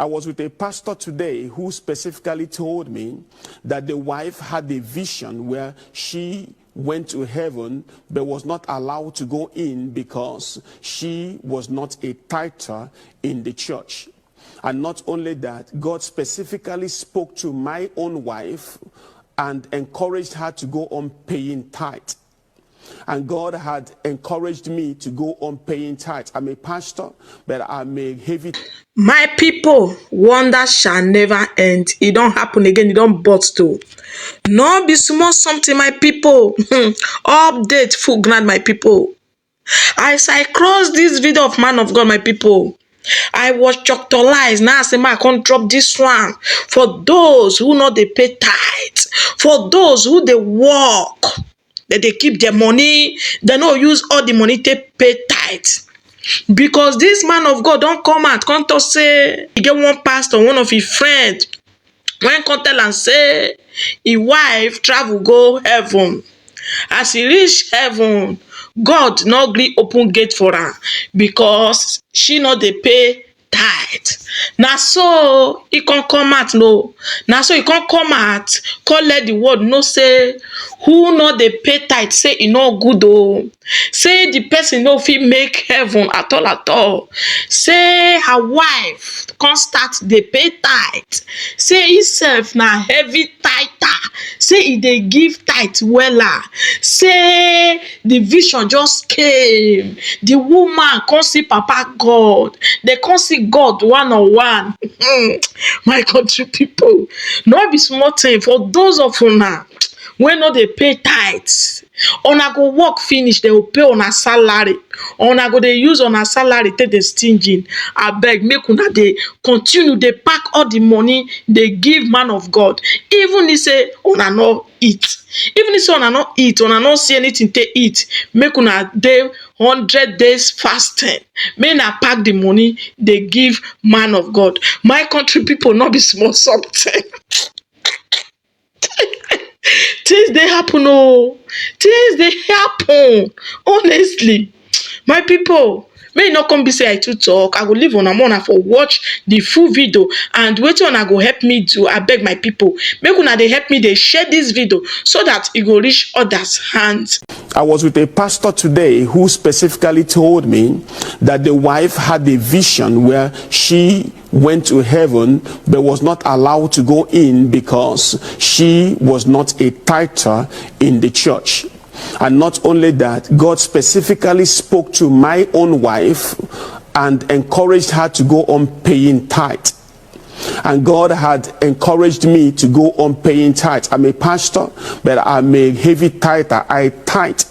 I was with a pastor today who specifically told me that the wife had a vision where she went to heaven but was not allowed to go in because she was not a tither in the church. And not only that, God specifically spoke to my own wife and encouraged her to go on paying tithe. And God had encouraged me to go on paying tithe. I'm a pastor, but I'm a heavy. My people, wonder shall never end. It don't happen again. It don't burst to. No be small something, my people. Update full ground, my people. As I cross this video of man of God, my people, I was choctolized. Now I say, I can't drop this one for those who know they pay tithe, for those who they work, that they keep their money, they no use all the money to pay tithe. Because this man of God don't come out, come to say, he get one pastor, one of his friends, when come tell and say, his wife travel go heaven. As he reach heaven, God no gree open gate for her because she no dey pay tithe. Na so he can come out, no. Na so he can come out, come let the world know say who no dey pay tithe, say e no good oh. Say the person no fit make heaven at all at all. Say her wife come start dey pay tithe. Say himself na heavy tither. Say he dey give tithe wella. Say the vision just came. The woman come see Papa God. They come see God one on one. My country people, no be small thing for those of una wey no dey pay tithes. Una go work finish, they will pay una salary. Una go dey use una salary take dey stinging. Abeg, make una dey continue dey pack all the money dey give man of God. Even if say una no eat, even if say una no eat, una no see anything to eat, make una dey 100 days fasting. Make una pack the money dey give man of God. My country people, no be small something. Things dey happen, oh. Things dey happen. Honestly, my people, may you not come be say I too talk. I go leave on a morning for watch the full video and wetin una go help me do. I beg my people, make una dey help me dey share this video so that it go reach others' hands. I was with a pastor today who specifically told me that the wife had a vision where she went to heaven but was not allowed to go in because she was not a tither in the church. And not only that, God specifically spoke to my own wife and encouraged her to go on paying tithe. And God had encouraged me to go on paying tithe. I'm a pastor, but I'm a heavy tither. I tithe